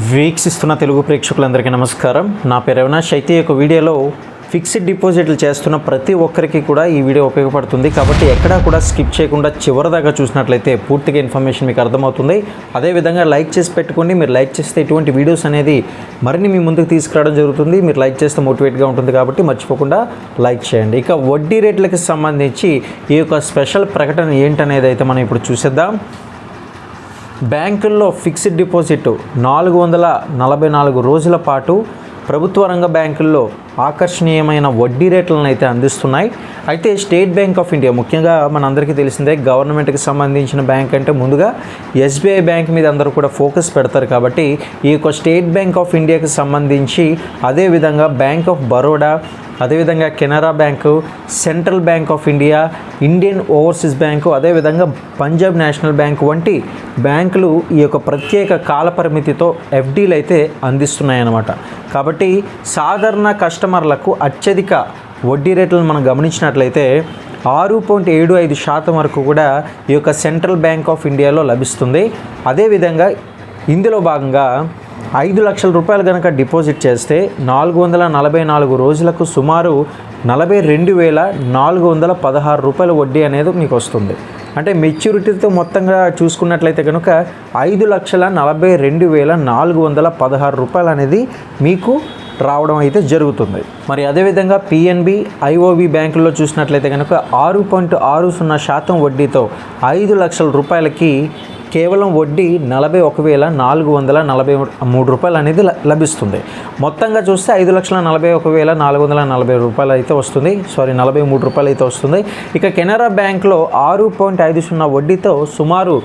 వీక్షిస్తున్న తెలుగు ప్రేక్షకులందరికీ నమస్కారం. నా పేరు అవినాష్. అయితే ఈ యొక్క వీడియోలో ఫిక్స్డ్ డిపాజిట్లు చేస్తున్న ప్రతి ఒక్కరికి కూడా ఈ వీడియో ఉపయోగపడుతుంది కాబట్టి ఎక్కడా కూడా స్కిప్ చేయకుండా చివరిదాకా చూసినట్లయితే పూర్తిగా ఇన్ఫర్మేషన్ మీకు అర్థమవుతుంది. అదేవిధంగా లైక్ చేసి పెట్టుకోండి. మీరు లైక్ చేస్తే ఇటువంటి వీడియోస్ అనేది మరిన్ని మీ ముందుకు తీసుకురావడం జరుగుతుంది. మీరు లైక్ చేస్తే మోటివేట్గా ఉంటుంది కాబట్టి మర్చిపోకుండా లైక్ చేయండి. ఇక వడ్డీ రేట్లకు సంబంధించి ఈ యొక్క స్పెషల్ ప్రకటన ఏంటనేది అయితే మనం ఇప్పుడు చూసేద్దాం. బ్యాంకుల్లో ఫిక్స్డ్ డిపాజిట్ 444 రోజుల పాటు ప్రభుత్వ రంగ బ్యాంకుల్లో ఆకర్షణీయమైన వడ్డీ రేట్లను అయితే అందిస్తున్నాయి. అయితే స్టేట్ బ్యాంక్ ఆఫ్ ఇండియా, ముఖ్యంగా మనందరికీ తెలిసిందే గవర్నమెంట్కి సంబంధించిన బ్యాంక్ అంటే ముందుగా ఎస్బీఐ బ్యాంక్ మీద అందరూ కూడా ఫోకస్ పెడతారు కాబట్టి ఈ యొక్క స్టేట్ బ్యాంక్ ఆఫ్ ఇండియాకి సంబంధించి, అదేవిధంగా బ్యాంక్ ఆఫ్ బరోడా, అదేవిధంగా Canara bank, central bank of India, Indian overseas bank, అదేవిధంగా పంజాబ్ నేషనల్ బ్యాంక్ వంటి బ్యాంకులు ఈ యొక్క ప్రత్యేక కాలపరిమితితో ఎఫ్డీలు అయితే అందిస్తున్నాయన్నమాట. కాబట్టి సాధారణ కస్టమర్లకు అత్యధిక వడ్డీ రేట్లను మనం గమనించినట్లయితే 6.75% వరకు కూడా ఈ యొక్క సెంట్రల్ బ్యాంక్ ఆఫ్ ఇండియాలో లభిస్తుంది. అదేవిధంగా ఇందులో భాగంగా 5 లక్షల రూపాయలు కనుక డిపాజిట్ చేస్తే 444 రోజులకు సుమారు 42,416 రూపాయల వడ్డీ అనేది మీకు వస్తుంది. అంటే మెచ్యూరిటీతో మొత్తంగా చూసుకున్నట్లయితే కనుక 5,42,416 రూపాయలు అనేది మీకు రావడం అయితే జరుగుతుంది. మరి అదేవిధంగా పిఎన్బి, ఐఓబి బ్యాంకుల్లో చూసినట్లయితే కనుక 6.60% వడ్డీతో 5 లక్షల రూపాయలకి కేవలం వడ్డీ 41,443 రూపాయలు అనేది లభిస్తుంది. మొత్తంగా చూస్తే 5,41,440 రూపాయలు అయితే వస్తుంది. 43 రూపాయలు అయితే వస్తుంది. ఇక కెనరా బ్యాంక్లో 6.50 వడ్డీతో సుమారు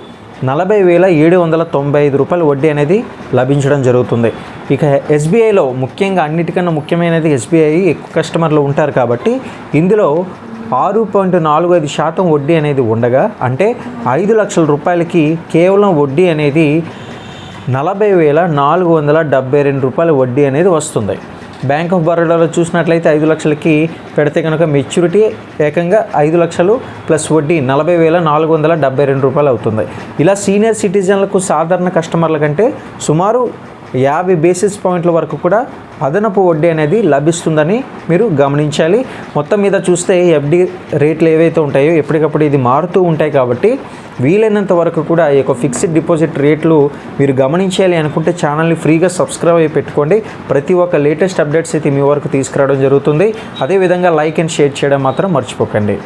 40,795 రూపాయల వడ్డీ అనేది లభించడం జరుగుతుంది. ఇక ఎస్బీఐలో ముఖ్యంగా అన్నిటికన్నా ముఖ్యమైనది ఎస్బీఐ ఎక్కువ కస్టమర్లు ఉంటారు కాబట్టి ఇందులో 6.45% వడ్డీ అనేది ఉండగా, అంటే 5 లక్షల రూపాయలకి కేవలం వడ్డీ అనేది 40,472 రూపాయల వడ్డీ అనేది వస్తుంది. బ్యాంక్ ఆఫ్ బరోడాలో చూసినట్లయితే 5 లక్షలకి పెడితే కనుక మెచ్యూరిటీ ఏకంగా 5 లక్షలు ప్లస్ వడ్డీ 40,472 రూపాయలు అవుతుంది. ఇలా సీనియర్ సిటిజన్లకు, సాధారణ కస్టమర్ల కంటే సుమారు 50 బేసిస్ పాయింట్ల వరకు కూడా అదనపు వడ్డీ అనేది లభిస్తుందని మీరు గమనించాలి. మొత్తం మీద చూస్తే ఎఫ్డి రేట్లు ఏవైతే ఉంటాయో ఎప్పటికప్పుడు ఇది మారుతూ ఉంటాయి కాబట్టి వీలైనంత వరకు కూడా ఈ యొక్క ఫిక్స్డ్ డిపాజిట్ రేట్లు మీరు గమనించాలి అనుకుంటే ఛానల్ని ఫ్రీగా సబ్స్క్రైబ్ అయ్యి పెట్టుకోండి. ప్రతి ఒక్క లేటెస్ట్ అప్డేట్స్ అయితే మీ వరకు తీసుకురావడం జరుగుతుంది. అదేవిధంగా లైక్ అండ్ షేర్ చేయడం మాత్రం మర్చిపోకండి.